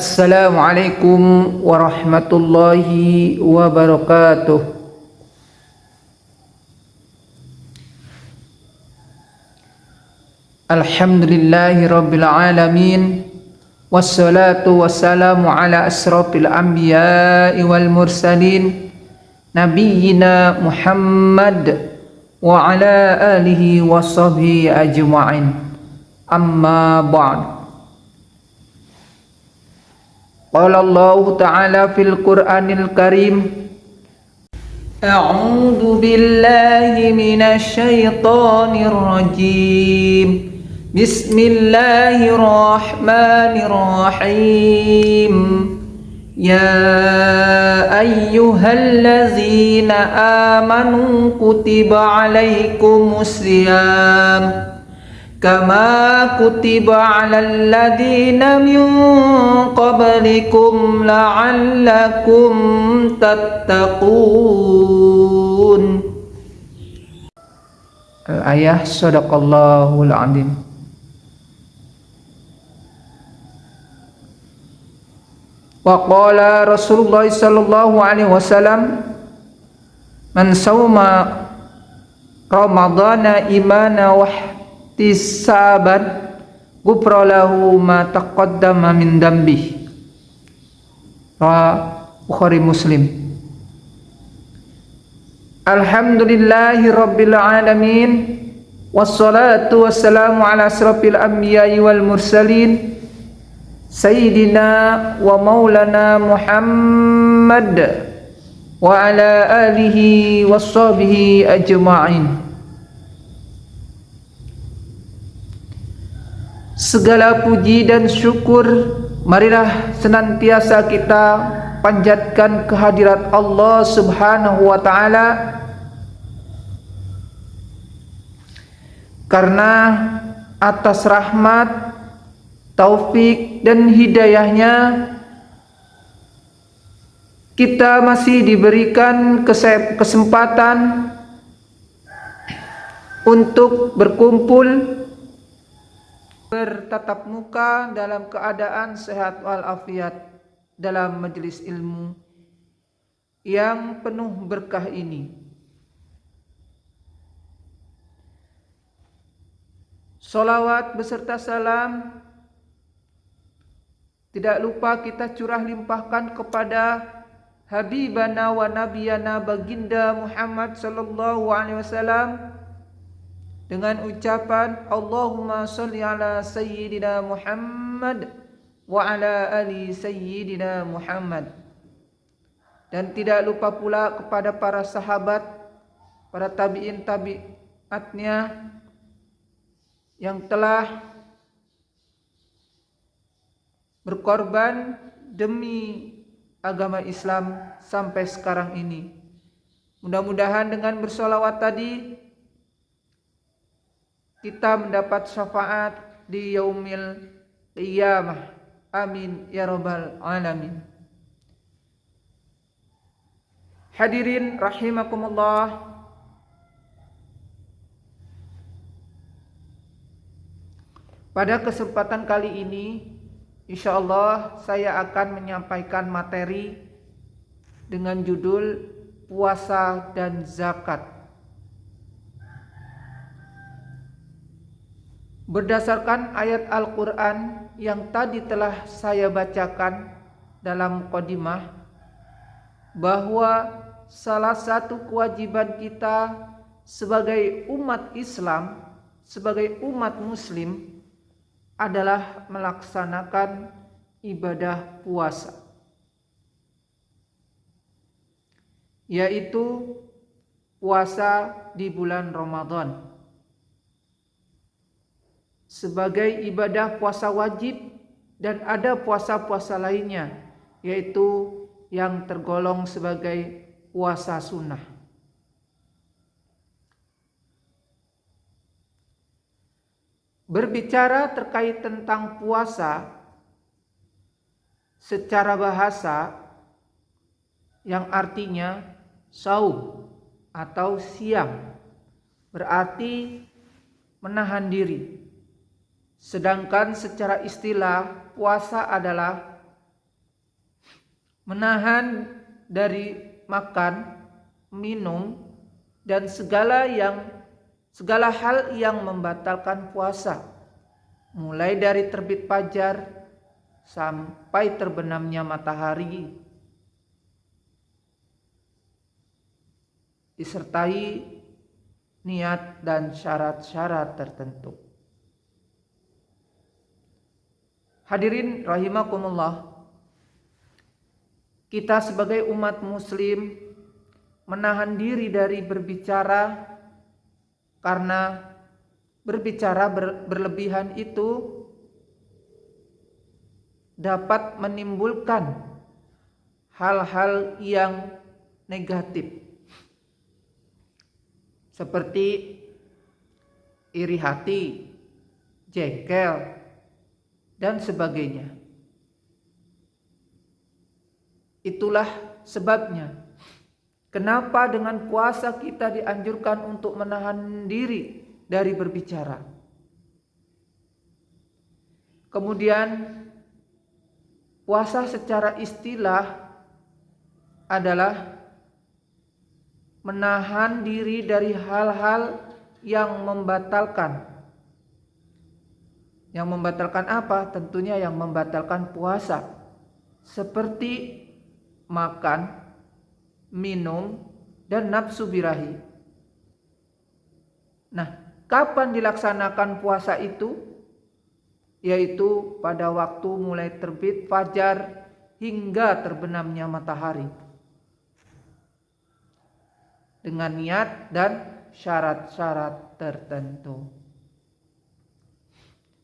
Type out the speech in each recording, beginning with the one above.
Assalamualaikum warahmatullahi wabarakatuh. Alhamdulillahi rabbil alamin. Wassalatu wassalamu ala asrafil anbiya'i wal mursalin nabiyyina Muhammad wa ala alihi wa sahbihi ajma'in. Amma ba'd. Qala Allah Ta'ala fil Qur'anil Karim, A'udzu billahi minasy syaithanir rajim. Bismillahirrahmanirrahim. Ya ayyuhallazina amanu kutiba alaikumusiyam kama kutiba alal ladzina min qablikum la'allakum tattaqun. Al-ayah. Shadaqallahul adzim. Wa qala Rasulullah sallallahu alaihi wasallam, man sauma ramadhana imana wa ihtisaban ghufra lahu ma taqaddama min dambi. Bukhari Muslim. Alhamdulillahi rabbil alamin. Wassalatu wassalamu ala asrafil anbiya'i wal mursalin Sayyidina wa maulana Muhammad wa ala alihi wa sahbihi ajma'in. Segala puji dan syukur marilah senantiasa kita panjatkan kehadirat Allah Subhanahu wa ta'ala, karena atas rahmat, taufik dan hidayahnya kita masih diberikan kesempatan untuk berkumpul bertatap muka dalam keadaan sehat walafiat dalam majelis ilmu yang penuh berkah ini. Salawat beserta salam tidak lupa kita curah limpahkan kepada Habibana wa Nabiyana Baginda Muhammad sallallahu alaihi wasallam dengan ucapan Allahumma sholli ala Sayyidina Muhammad wa ala ali Sayyidina Muhammad. Dan tidak lupa pula kepada para sahabat, para tabi'in tabi'atnya yang telah berkorban demi agama Islam sampai sekarang ini. Mudah-mudahan dengan bersolawat tadi kita mendapat syafaat di yaumil qiyamah. Amin ya rabbal alamin. Hadirin rahimakumullah, pada kesempatan kali ini insyaallah saya akan menyampaikan materi dengan judul puasa dan zakat. Berdasarkan ayat Al-Quran yang tadi telah saya bacakan dalam mukadimah, bahwa salah satu kewajiban kita sebagai umat Islam, sebagai umat Muslim adalah melaksanakan ibadah puasa, yaitu puasa di bulan Ramadan sebagai ibadah puasa wajib, dan ada puasa-puasa lainnya yaitu yang tergolong sebagai puasa sunnah. Berbicara terkait tentang puasa secara bahasa, yang artinya saum atau siam, berarti menahan diri. Sedangkan secara istilah puasa adalah menahan dari makan, minum, dan segala hal yang membatalkan puasa, mulai dari terbit fajar sampai terbenamnya matahari, disertai niat dan syarat-syarat tertentu. Hadirin rahimakumullah, kita sebagai umat muslim menahan diri dari berbicara, karena berbicara berlebihan itu dapat menimbulkan hal-hal yang negatif seperti iri hati, jengkel, dan sebagainya. Itulah sebabnya kenapa dengan puasa kita dianjurkan untuk menahan diri dari berbicara. Kemudian puasa secara istilah adalah menahan diri dari hal-hal yang membatalkan. Yang membatalkan apa? Tentunya yang membatalkan puasa, seperti makan, minum, dan nafsu birahi. Nah, kapan dilaksanakan puasa itu? Yaitu pada waktu mulai terbit fajar hingga terbenamnya matahari, dengan niat dan syarat-syarat tertentu.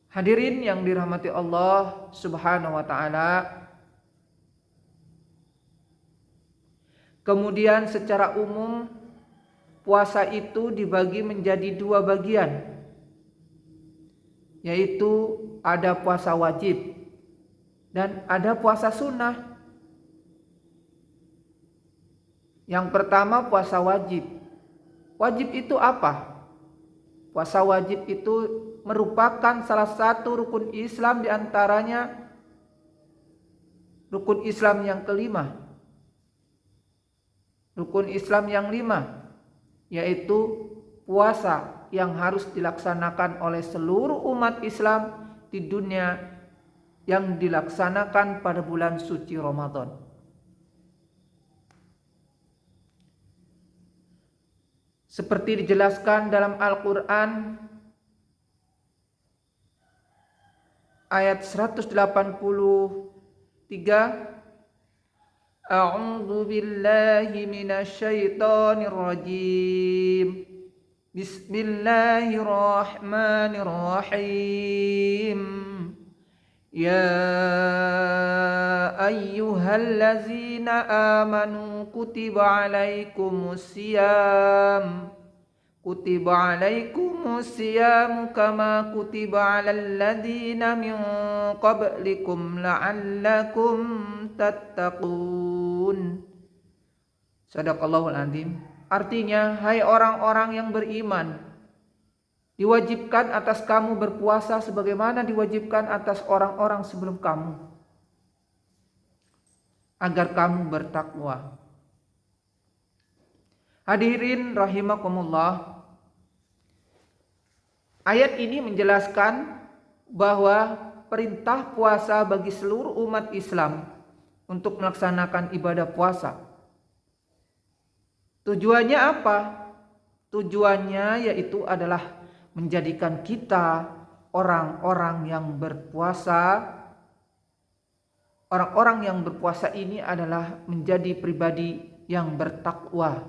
Hadirin yang dirahmati Allah Subhanahu wa taala. Kemudian secara umum puasa itu dibagi menjadi dua bagian, yaitu ada puasa wajib dan ada puasa sunnah. Yang pertama puasa wajib. Wajib itu apa? Puasa wajib itu merupakan salah satu rukun Islam, diantaranya rukun Islam yang kelima. Rukun Islam yang 5, yaitu puasa yang harus dilaksanakan oleh seluruh umat Islam di dunia, yang dilaksanakan pada bulan suci Ramadan. Seperti dijelaskan dalam Al-Quran ayat 183, A'udzu billahi minasy syaithanir rajim. Bismillahirrahmanirrahim. Ya ayyuhallazina amanu kutiba alaikumusiyam. Kutiba alaikumusiyam kama kutiba alal ladzina min qablikum la'allakum tattaqun. Shadaqallahul azim. Artinya, hai orang-orang yang beriman, diwajibkan atas kamu berpuasa sebagaimana diwajibkan atas orang-orang sebelum kamu, agar kamu bertakwa. Hadirin rahimakumullah, ayat ini menjelaskan bahwa perintah puasa bagi seluruh umat Islam untuk melaksanakan ibadah puasa. Tujuannya apa? Tujuannya yaitu adalah menjadikan kita orang-orang yang berpuasa. Orang-orang yang berpuasa ini adalah menjadi pribadi yang bertakwa.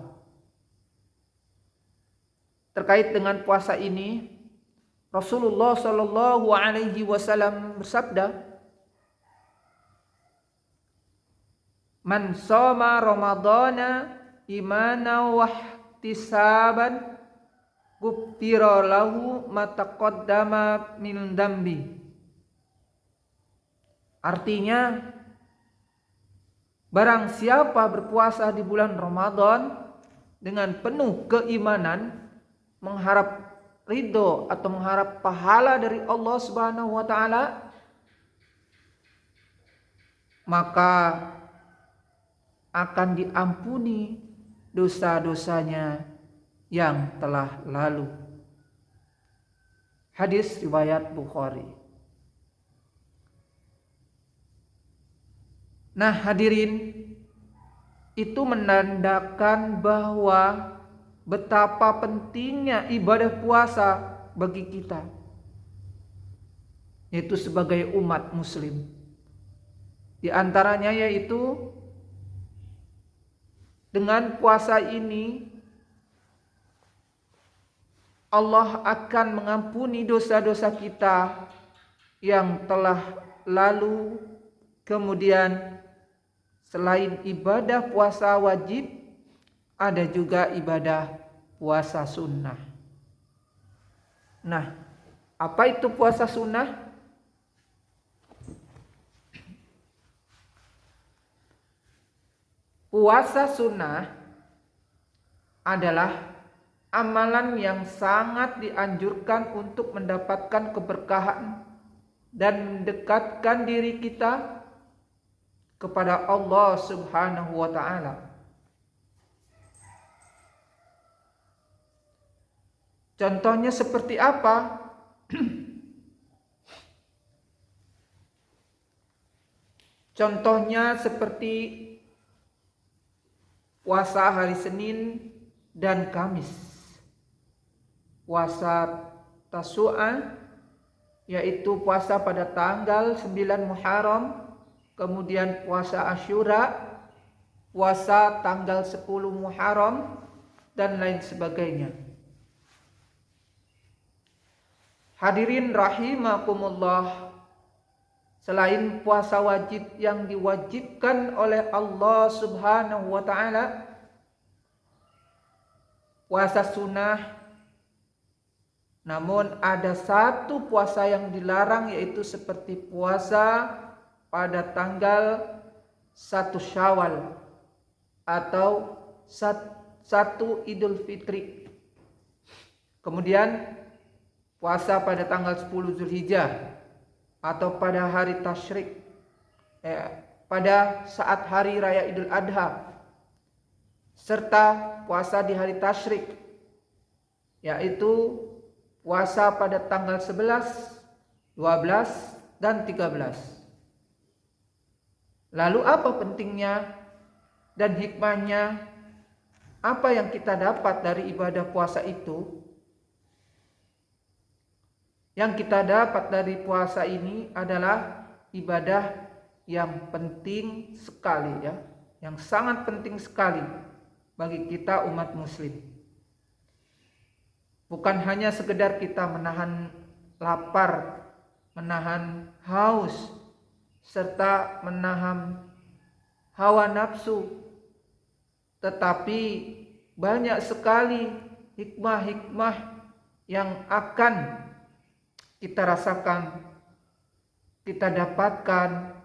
Terkait dengan puasa ini, Rasulullah Shallallahu Alaihi Wasallam bersabda, "Man shoma Ramadana imana wahtisaban, gufira lahu ma taqaddama min dambi." Artinya, barang siapa berpuasa di bulan Ramadan dengan penuh keimanan, mengharap ridho atau mengharap pahala dari Allah Subhanahu wa taala, maka akan diampuni dosa-dosanya yang telah lalu. Hadis riwayat Bukhari. Nah, hadirin, itu menandakan bahwa betapa pentingnya ibadah puasa bagi kita, yaitu sebagai umat muslim. Di antaranya yaitu dengan puasa ini Allah akan mengampuni dosa-dosa kita yang telah lalu. Kemudian selain ibadah puasa wajib, ada juga ibadah puasa sunnah. Nah, apa itu puasa sunnah? Puasa sunnah adalah amalan yang sangat dianjurkan untuk mendapatkan keberkahan dan mendekatkan diri kita kepada Allah Subhanahu wa ta'ala. Contohnya seperti apa? Contohnya seperti puasa hari Senin dan Kamis. Puasa Tasu'a, yaitu puasa pada tanggal 9 Muharram, kemudian puasa Asyura, puasa tanggal 10 Muharram, dan lain sebagainya. Hadirin rahimakumullah, selain puasa wajib yang diwajibkan oleh Allah Subhanahu wa ta'ala, puasa sunnah, namun ada satu puasa yang dilarang, yaitu seperti puasa pada tanggal 1 Syawal atau 1 Idul Fitri. Kemudian puasa pada tanggal 10 Zulhijjah atau pada hari Tasyrik, pada saat hari raya Idul Adha, serta puasa di hari Tasyrik, yaitu puasa pada tanggal 11, 12, dan 13. Lalu apa pentingnya dan hikmahnya? Apa yang kita dapat dari ibadah puasa itu? Yang kita dapat dari puasa ini adalah ibadah yang penting sekali, ya, yang sangat penting sekali bagi kita umat muslim. Bukan hanya sekedar kita menahan lapar, menahan haus, serta menahan hawa nafsu, tetapi banyak sekali hikmah-hikmah yang akan kita rasakan, kita dapatkan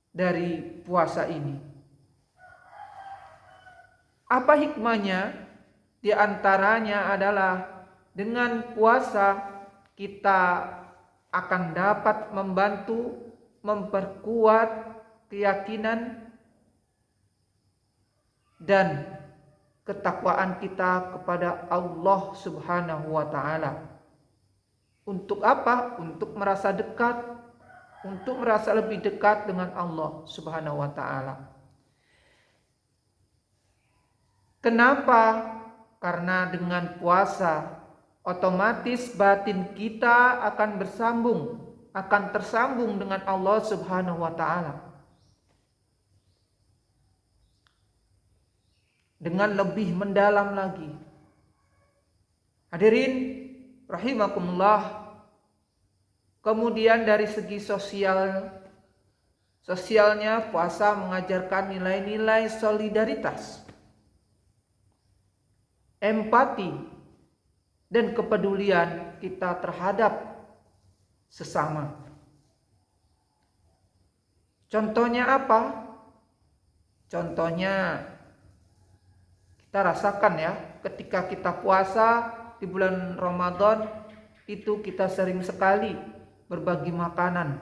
dari puasa ini. Apa hikmahnya? Di antaranya adalah dengan puasa kita akan dapat membantu memperkuat keyakinan dan ketakwaan kita kepada Allah Subhanahu wa ta'ala. Untuk apa? Untuk merasa dekat, untuk merasa lebih dekat dengan Allah Subhanahu wa ta'ala. Kenapa? Karena dengan puasa otomatis batin kita akan tersambung dengan Allah Subhanahu wa ta'ala dengan lebih mendalam lagi. Hadirin rahimakumullah, kemudian dari segi sosialnya puasa mengajarkan nilai-nilai solidaritas, empati, dan kepedulian kita terhadap sesama. Contohnya apa? Contohnya kita rasakan, ya, ketika kita puasa di bulan Ramadan itu kita sering sekali berbagi makanan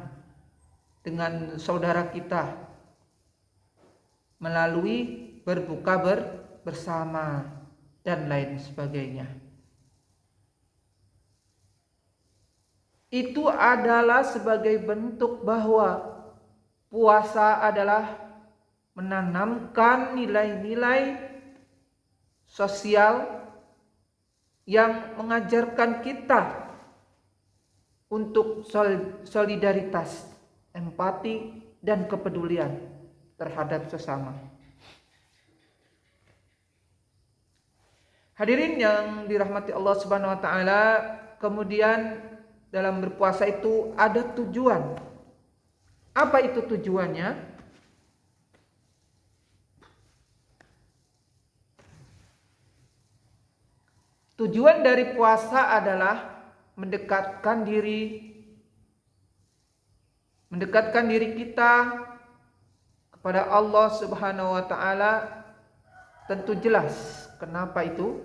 dengan saudara kita. melalui berbuka bersama dan lain sebagainya. Itu adalah sebagai bentuk bahwa puasa adalah menanamkan nilai-nilai sosial yang mengajarkan kita untuk solidaritas, empati, dan kepedulian terhadap sesama. Hadirin yang dirahmati Allah Subhanahu wa taala, kemudian dalam berpuasa itu ada tujuan. Apa itu tujuannya? Tujuan dari puasa adalah mendekatkan diri kita kepada Allah Subhanahu wa taala. Tentu jelas. Kenapa itu?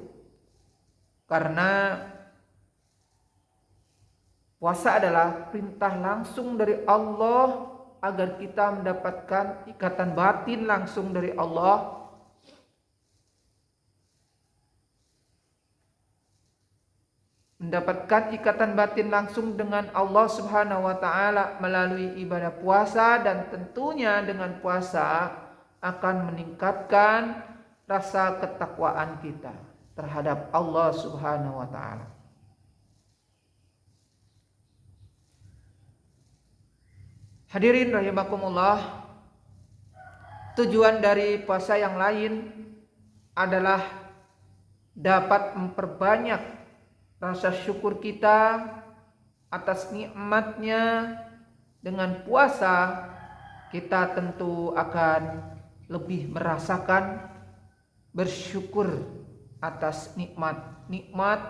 Karena puasa adalah perintah langsung dari Allah agar kita mendapatkan ikatan batin langsung dari Allah. Mendapatkan ikatan batin langsung dengan Allah Subhanahu wa taala melalui ibadah puasa, dan tentunya dengan puasa akan meningkatkan rasa ketakwaan kita terhadap Allah Subhanahu wa taala. Hadirin rahimakumullah, tujuan dari puasa yang lain adalah dapat memperbanyak rasa syukur kita atas nikmatnya. Dengan puasa kita tentu akan lebih merasakan bersyukur atas nikmat-nikmat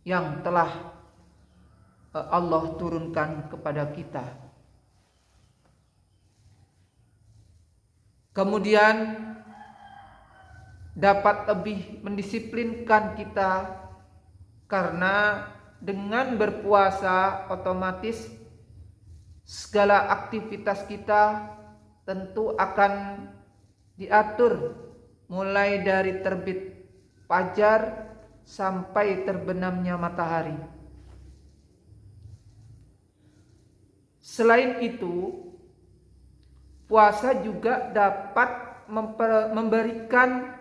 yang telah Allah turunkan kepada kita. Kemudian dapat lebih mendisiplinkan kita, karena dengan berpuasa otomatis segala aktivitas kita tentu akan diatur, mulai dari terbit fajar sampai terbenamnya matahari. Selain itu, puasa juga dapat memberikan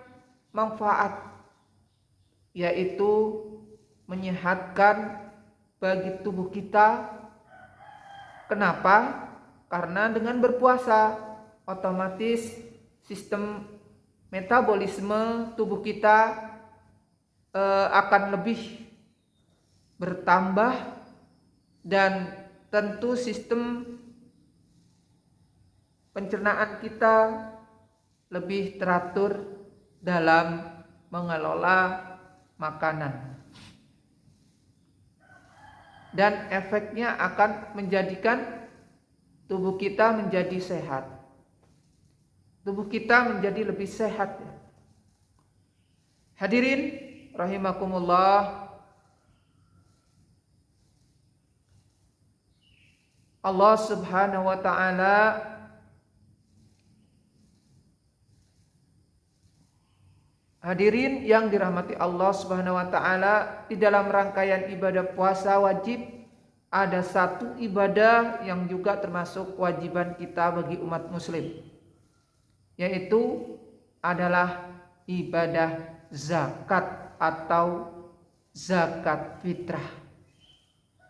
manfaat, yaitu menyehatkan bagi tubuh kita. Kenapa? Karena dengan berpuasa otomatis sistem metabolisme tubuh kita akan lebih bertambah, dan tentu sistem pencernaan kita lebih teratur dalam mengelola makanan. Dan efeknya akan menjadikan tubuh kita menjadi sehat. Tubuh kita menjadi lebih sehat. Hadirin rahimakumullah, Allah Subhanahu wa taala hadirin yang dirahmati Allah Subhanahu wa taala, di dalam rangkaian ibadah puasa wajib ada satu ibadah yang juga termasuk kewajiban kita bagi umat muslim, yaitu adalah ibadah zakat atau zakat fitrah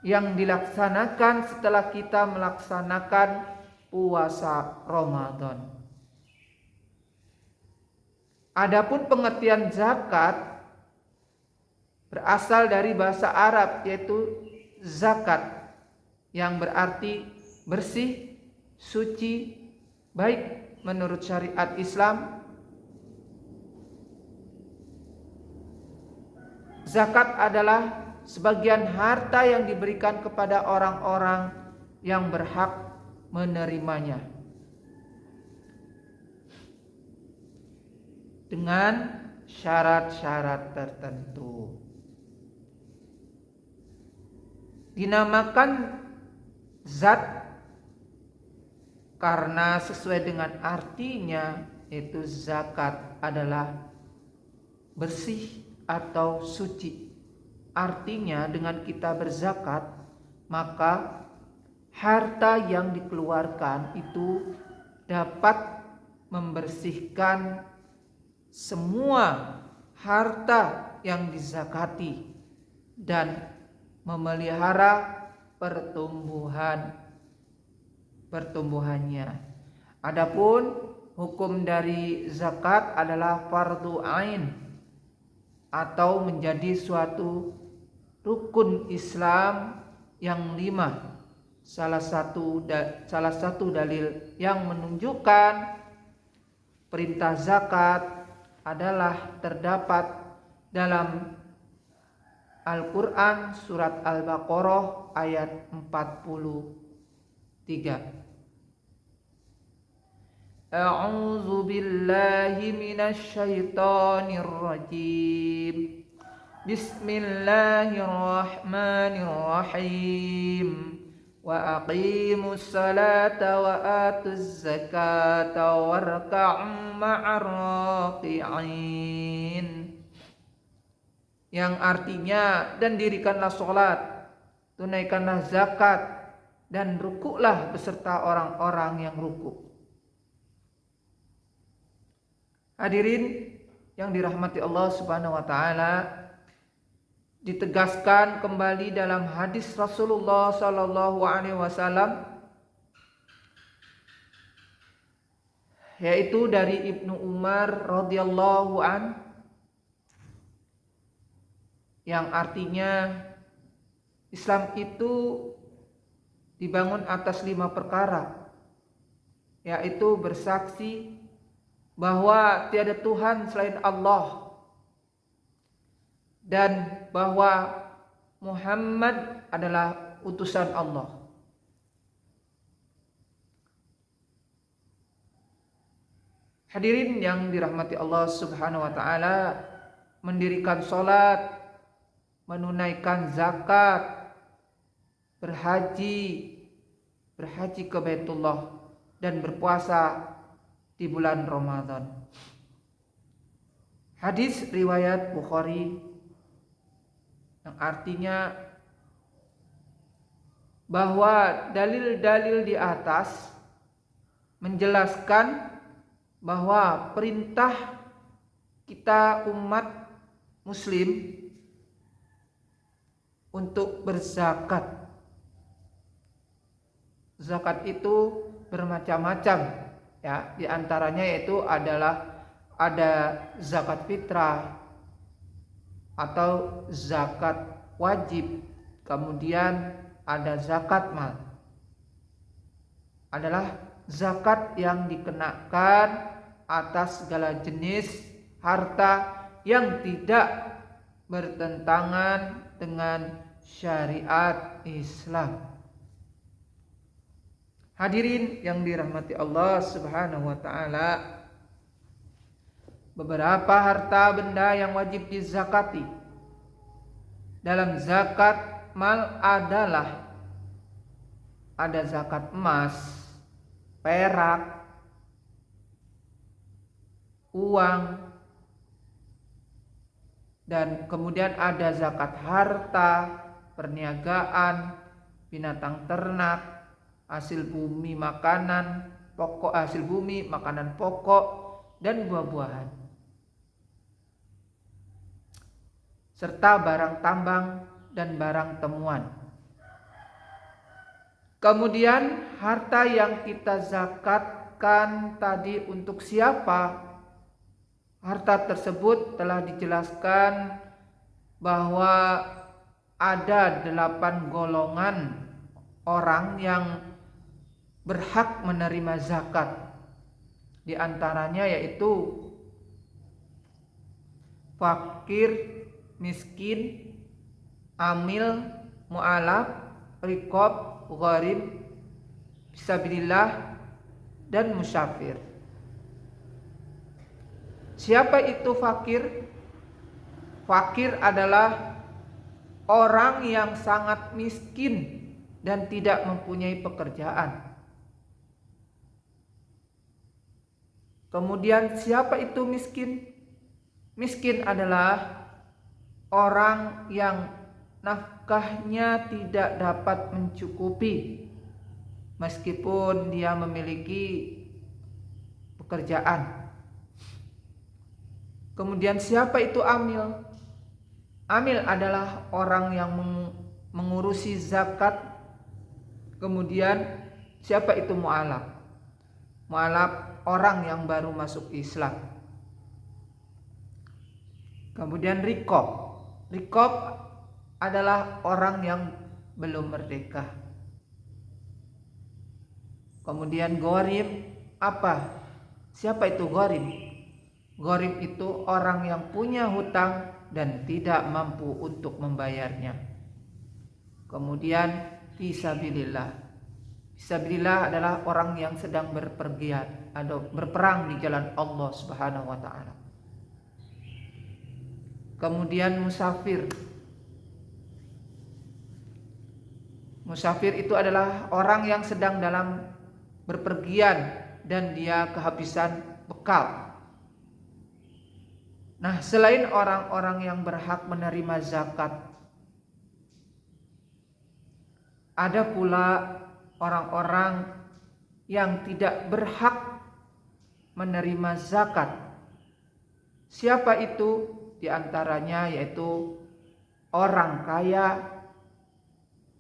yang dilaksanakan setelah kita melaksanakan puasa Ramadan. Adapun pengertian zakat berasal dari bahasa Arab, yaitu zakat, yang berarti bersih, suci, baik menurut syariat Islam. Zakat adalah sebagian harta yang diberikan kepada orang-orang yang berhak menerimanya, dengan syarat-syarat tertentu. Dinamakan zat karena sesuai dengan artinya yaitu zakat adalah bersih atau suci. Artinya dengan kita berzakat, maka harta yang dikeluarkan itu dapat membersihkan semua harta yang dizakati dan memelihara pertumbuhannya. Adapun hukum dari zakat adalah fardu ain atau menjadi suatu rukun Islam yang 5. Salah satu dalil yang menunjukkan perintah zakat adalah terdapat dalam Al-Quran surat Al-Baqarah ayat 43. A'udzu billahi minasy syaithanir rajim. Bismillahirrahmanirrahim. Wa aqimus salata wa atuz zakata warka'u ma'ar raki'in. Yang artinya, dan dirikanlah sholat, tunaikanlah zakat, dan rukuklah beserta orang-orang yang rukuk. Hadirin yang dirahmati Allah Subhanahu wa taala, ditegaskan kembali dalam hadis Rasulullah sallallahu alaihi wasallam, yaitu dari Ibnu Umar radhiyallahu an, yang artinya Islam itu dibangun atas 5 perkara, yaitu bersaksi bahwa tiada Tuhan selain Allah dan bahwa Muhammad adalah utusan Allah. Hadirin yang dirahmati Allah Subhanahu wa taala, mendirikan salat, menunaikan zakat, berhaji ke Baitullah, dan berpuasa di bulan Ramadan. Hadis riwayat Bukhari, yang artinya bahwa dalil-dalil di atas menjelaskan bahwa perintah kita umat muslim untuk berzakat. Zakat itu bermacam-macam, ya, di antaranya yaitu adalah ada zakat fitrah atau zakat wajib, kemudian ada zakat mal. Adalah zakat yang dikenakan atas segala jenis harta yang tidak bertentangan dengan syariat Islam. Hadirin yang dirahmati Allah Subhanahu wa taala, beberapa harta benda yang wajib dizakati dalam zakat mal adalah ada zakat emas, perak, uang, dan kemudian ada zakat harta, perniagaan, binatang ternak, hasil bumi makanan pokok, dan buah-buahan, serta barang tambang dan barang temuan. Kemudian harta yang kita zakatkan tadi untuk siapa? Harta tersebut telah dijelaskan bahwa ada 8 golongan orang yang berhak menerima zakat. Di antaranya yaitu fakir, miskin, amil, mu'alaf, riqab, gharib, fisabilillah, dan musafir. Siapa itu fakir? Fakir adalah orang yang sangat miskin dan tidak mempunyai pekerjaan. Kemudian siapa itu miskin? Miskin adalah orang yang nafkahnya tidak dapat mencukupi meskipun dia memiliki pekerjaan. Kemudian siapa itu amil? Amil adalah orang yang mengurusi zakat. Kemudian siapa itu mu'alaf? Mu'alaf orang yang baru masuk Islam. Kemudian riqab. Riqab adalah orang yang belum merdeka. Kemudian gharim apa? Siapa itu gharim? Gharim itu orang yang punya hutang dan tidak mampu untuk membayarnya. Kemudian fisabilillah. Fisabilillah adalah orang yang sedang berpergian atau berperang di jalan Allah Subhanahu wa taala. Kemudian musafir. Musafir itu adalah orang yang sedang dalam berpergian dan dia kehabisan bekal. Nah, selain orang-orang yang berhak menerima zakat, ada pula orang-orang yang tidak berhak menerima zakat. Siapa itu? Di antaranya yaitu orang kaya,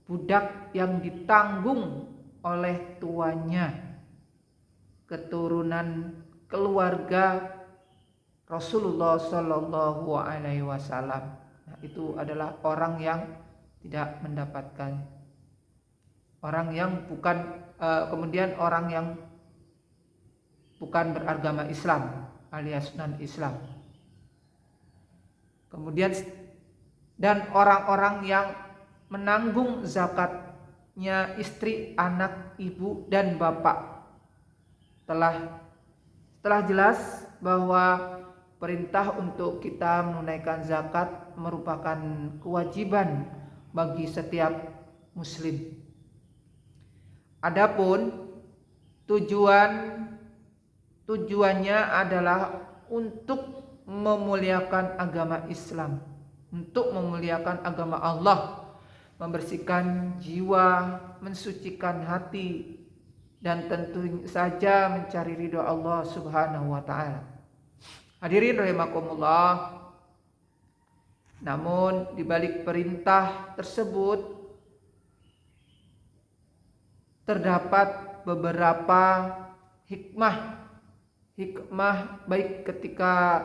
budak yang ditanggung oleh tuannya, keturunan keluarga Rasulullah Shallallahu Alaihi Wasallam. Nah, itu adalah orang yang tidak mendapatkan, orang yang bukan kemudian orang yang bukan beragama Islam alias non Islam. Kemudian dan orang-orang yang menanggung zakatnya istri, anak, ibu dan bapak. Telah jelas bahwa perintah untuk kita menunaikan zakat merupakan kewajiban bagi setiap muslim. Adapun tujuannya adalah untuk memuliakan agama Islam, untuk memuliakan agama Allah, membersihkan jiwa, mensucikan hati, dan tentu saja mencari ridho Allah Subhanahu wa taala. Hadirin rahimakumullah. Namun di balik perintah tersebut terdapat beberapa hikmah baik ketika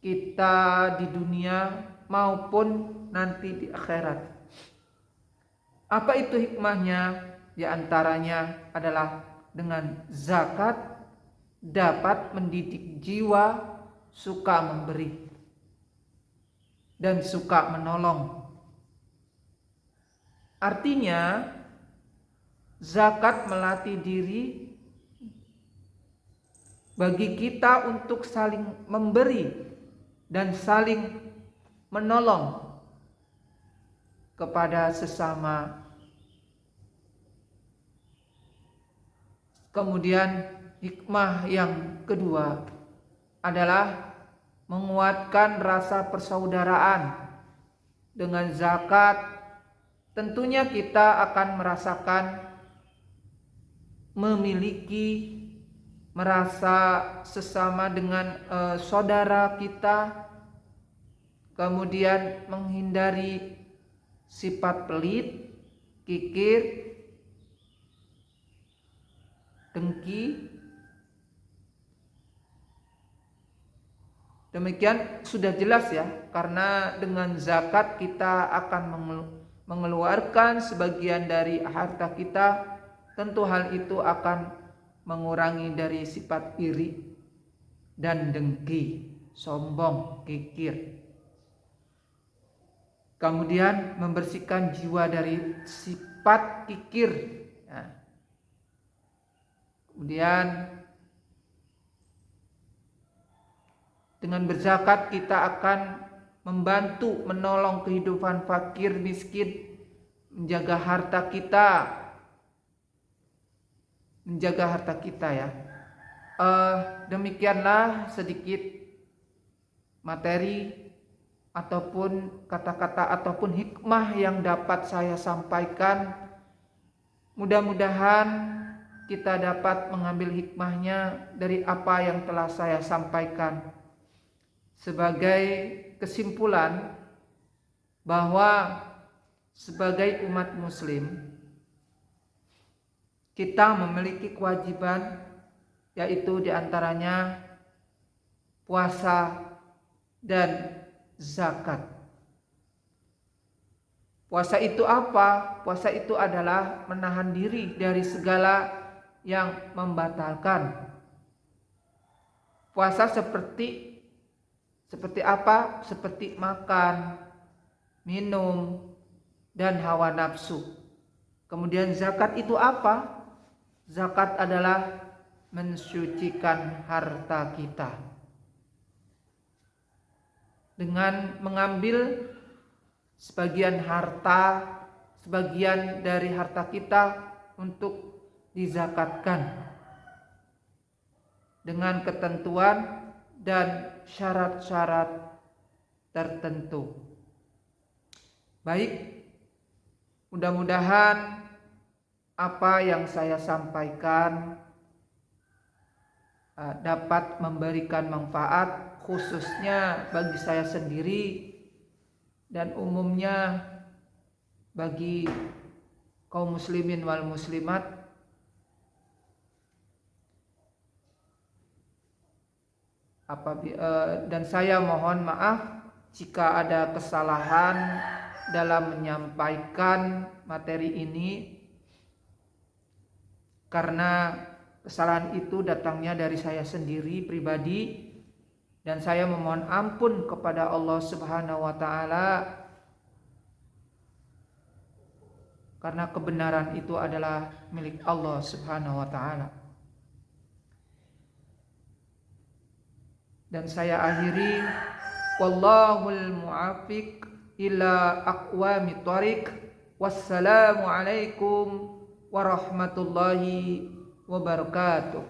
kita di dunia maupun nanti di akhirat. Apa itu hikmahnya? Di antaranya adalah dengan zakat dapat mendidik jiwa suka memberi dan suka menolong. Artinya zakat melatih diri bagi kita untuk saling memberi dan saling menolong kepada sesama. Kemudian hikmah yang kedua adalah menguatkan rasa persaudaraan. Dengan zakat tentunya kita akan merasakan memiliki merasa sesama dengan saudara kita, kemudian menghindari sifat pelit, kikir, dengki. Demikian sudah jelas ya, karena dengan zakat kita akan mengeluarkan sebagian dari harta kita, tentu hal itu akan mengurangi dari sifat iri dan dengki, sombong, kikir. Kemudian membersihkan jiwa dari sifat kikir. Nah, kemudian dengan berzakat kita akan membantu menolong kehidupan fakir miskin, menjaga harta kita ya. Demikianlah sedikit materi ataupun kata-kata ataupun hikmah yang dapat saya sampaikan. Mudah-mudahan kita dapat mengambil hikmahnya dari apa yang telah saya sampaikan. Sebagai kesimpulan bahwa sebagai umat muslim kita memiliki kewajiban, yaitu diantaranya puasa dan zakat. Puasa itu apa? Puasa itu adalah menahan diri dari segala yang membatalkan. Puasa seperti apa? Seperti makan, minum, dan hawa nafsu. Kemudian zakat itu apa? Zakat adalah mensucikan harta kita dengan mengambil sebagian dari harta kita untuk dizakatkan dengan ketentuan dan syarat-syarat tertentu. Baik, mudah-mudahan apa yang saya sampaikan dapat memberikan manfaat, khususnya bagi saya sendiri dan umumnya bagi kaum muslimin wal muslimat. Dan saya mohon maaf jika ada kesalahan dalam menyampaikan materi ini, karena kesalahan itu datangnya dari saya sendiri pribadi, dan saya memohon ampun kepada Allah Subhanahu wa taala, karena kebenaran itu adalah milik Allah Subhanahu wa taala. Dan saya akhiri, wallahul muwaffiq ila aqwamit thoriq. Wassalamu alaikum warahmatullahi wabarakatuh.